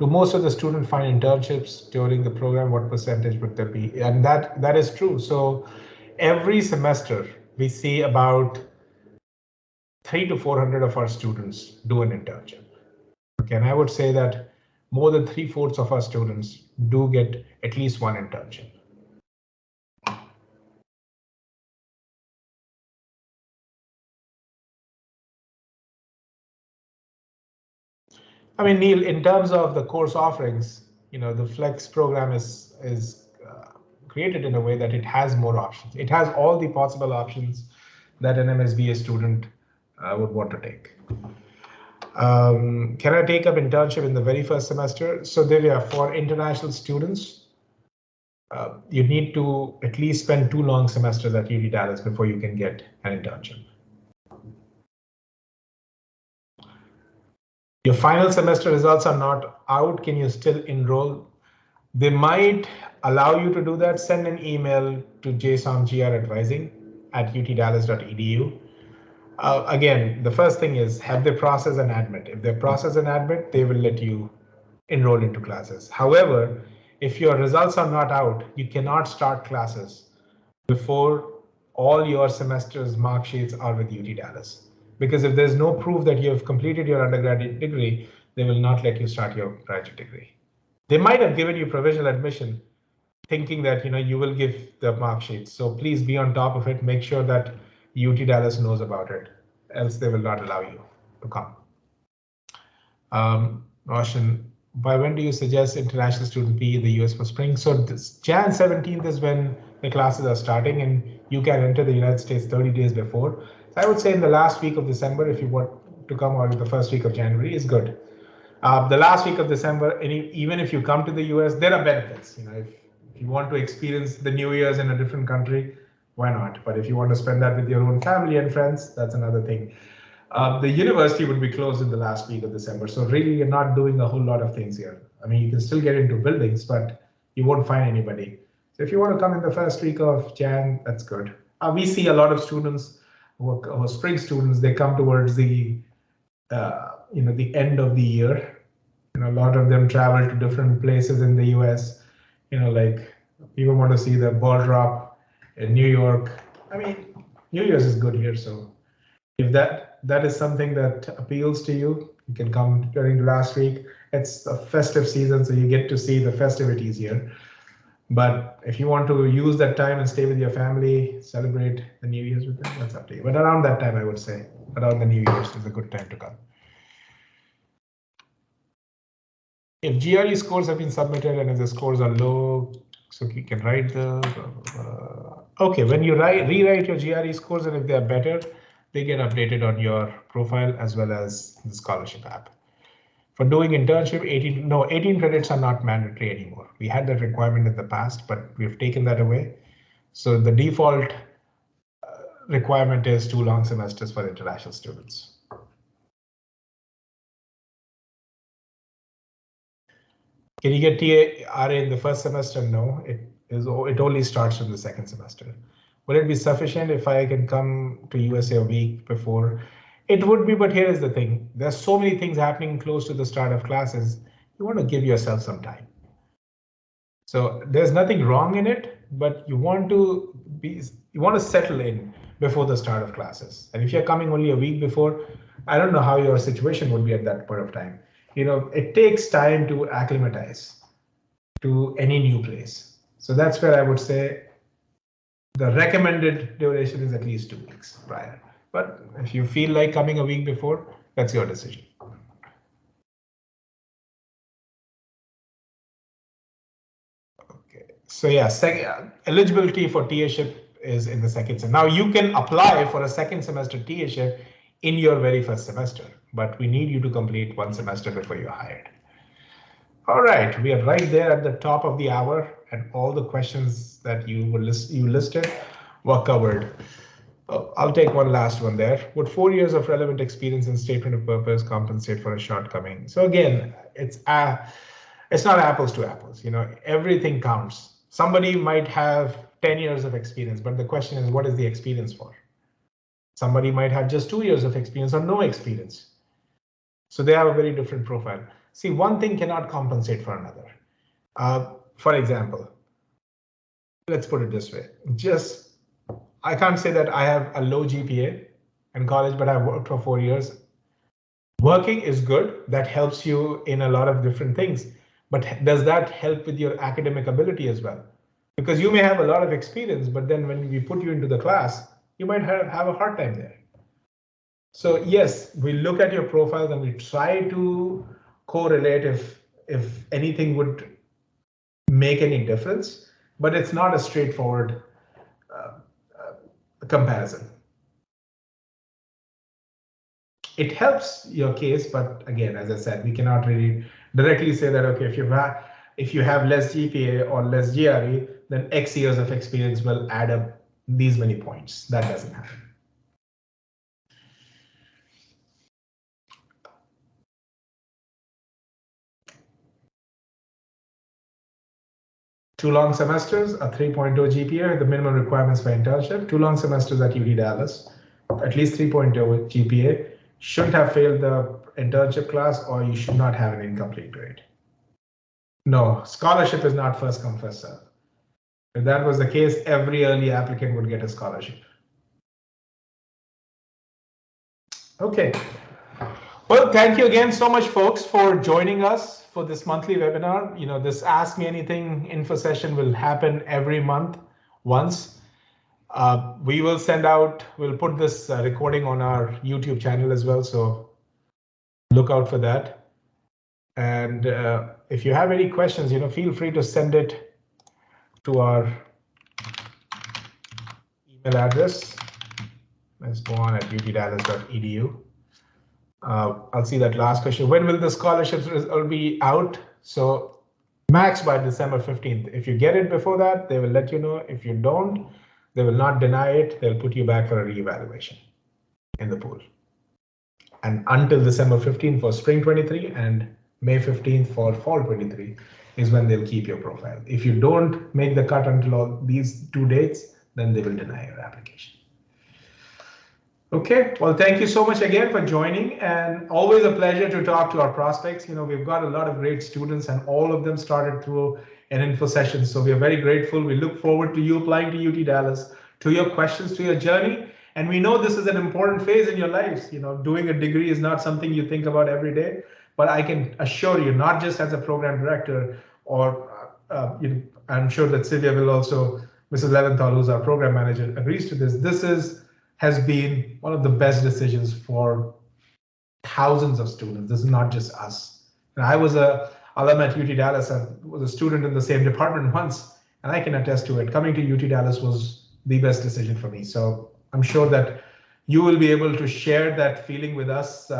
Do most of the students find internships during the program? What percentage would there be? And that is true. So every semester, we see about 300 to 400 of our students do an internship. Okay, and I would say that more than 3/4 of our students do get at least one internship. I mean, Neil, in terms of the course offerings, the Flex program is created in a way that it has more options. It has all the possible options that an MSBA student would want to take. Can I take up internship in the very first semester? So there, for international students, you need to at least spend 2 long semesters at UT Dallas before you can get an internship. Your final semester results are not out. Can you still enroll? They might allow you to do that. Send an email to jsomgradvising@utdallas.edu. Again, the first thing is, have they processed an admit? If they process an admit, they will let you enroll into classes. However, if your results are not out, you cannot start classes before all your semester's mark sheets are with UT Dallas. Because if there's no proof that you have completed your undergraduate degree, they will not let you start your graduate degree. They might have given you provisional admission thinking that you will give the mark sheets. So please be on top of it. Make sure that UT Dallas knows about it, else they will not allow you to come. Roshan, by when do you suggest international students be in the US for spring? So this Jan 17th is when the classes are starting, and you can enter the United States 30 days before. So I would say in the last week of December, if you want to come, or the first week of January is good. The last week of December, even if you come to the US, there are benefits. If you want to experience the New Year's in a different country, why not? But if you want to spend that with your own family and friends, that's another thing. The university would be closed in the last week of December. So really, you're not doing a whole lot of things here. I mean, you can still get into buildings, but you won't find anybody. So if you want to come in the first week of Jan, that's good. We see a lot of students who are spring students. They come towards the the end of the year. A lot of them travel to different places in the US. Like people want to see the ball drop in New York. I mean, New Year's is good here, so if that is something that appeals to you, you can come during the last week. It's a festive season, so you get to see the festivities here. But if you want to use that time and stay with your family, celebrate the New Year's with them, that's up to you. But around that time, I would say, around the New Year's is a good time to come. If GRE scores have been submitted and if the scores are low, so you can write okay, when you rewrite your GRE scores, and if they are better, they get updated on your profile as well as the scholarship app. For doing internship, 18 credits are not mandatory anymore. We had that requirement in the past, but we've taken that away. So the default requirement is 2 long semesters for international students. Can you get TARA in the first semester? No, it only starts from the second semester. Would it be sufficient if I can come to USA a week before? It would be, but here is the thing. There's so many things happening close to the start of classes. You want to give yourself some time. So there's nothing wrong in it, but you want to settle in before the start of classes. And if you're coming only a week before, I don't know how your situation would be at that point of time. It takes time to acclimatize to any new place. So that's where I would say the recommended duration is at least 2 weeks prior. But if you feel like coming a week before, that's your decision. Okay. So yeah, eligibility for TA-ship is in the second semester. Now you can apply for a second semester TA-ship in your very first semester, but we need you to complete 1 semester before you're hired. All right, we are right there at the top of the hour, and all the questions that you listed were covered. I'll take one last one there. Would 4 years of relevant experience and statement of purpose compensate for a shortcoming? So again, it's not apples to apples. Everything counts. Somebody might have 10 years of experience, but the question is, what is the experience for? Somebody might have just 2 years of experience or no experience. So they have a very different profile. See, one thing cannot compensate for another. For example, let's put it this way. I can't say that I have a low GPA in college, but I've worked for 4 years. Working is good. That helps you in a lot of different things. But does that help with your academic ability as well? Because you may have a lot of experience, but then when we put you into the class, you might have a hard time there. So yes, we look at your profiles and we try to correlate if anything would make any difference, but it's not a straightforward comparison. It helps your case, but again, as I said, we cannot really directly say that, okay, if you have less GPA or less GRE, then X years of experience will add up these many points. That doesn't happen. 2 long semesters, a 3.0 GPA, the minimum requirements for internship, 2 long semesters at UT Dallas, at least 3.0 GPA, shouldn't have failed the internship class, or you should not have an incomplete grade. No, scholarship is not first come, first serve. If that was the case, every early applicant would get a scholarship. Okay. Well, thank you again so much, folks, for joining us for this monthly webinar. You know, this Ask Me Anything info session will happen every month once. We will send out, we'll put this recording on our YouTube channel as well, so look out for that. And if you have any questions, you know, feel free to send it to our email address, sbon@utdallas.edu. I'll see that last question. When will the scholarships be out? So max by December 15th. If you get it before that, they will let you know. If you don't, they will not deny it. They'll put you back for a reevaluation in the pool. And until December 15th for spring 23 and May 15th for fall 23 is when they'll keep your profile. If you don't make the cut until all these 2 dates, then they will deny your application. Okay, well, thank you so much again for joining, and always a pleasure to talk to our prospects. You know, we've got a lot of great students and all of them started through an info session. So we are very grateful. We look forward to you applying to UT Dallas, to your questions, to your journey. And we know this is an important phase in your lives. You know, doing a degree is not something you think about every day, but I can assure you, not just as a program director, or you know, I'm sure that Sylvia will also, Mrs. Leventhal, who's our program manager, agrees to this. This has been one of the best decisions for thousands of students. This is not just us. And I was a alum at UT Dallas and was a student in the same department once, and I can attest to it. Coming to UT Dallas was the best decision for me. So I'm sure that you will be able to share that feeling with us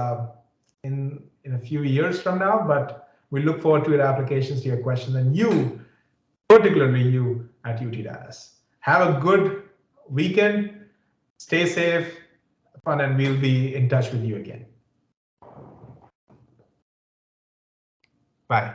in a few years from now, but we look forward to your applications, to your questions, and you, particularly you at UT Dallas. Have a good weekend. Stay safe, fun, and we'll be in touch with you again. Bye.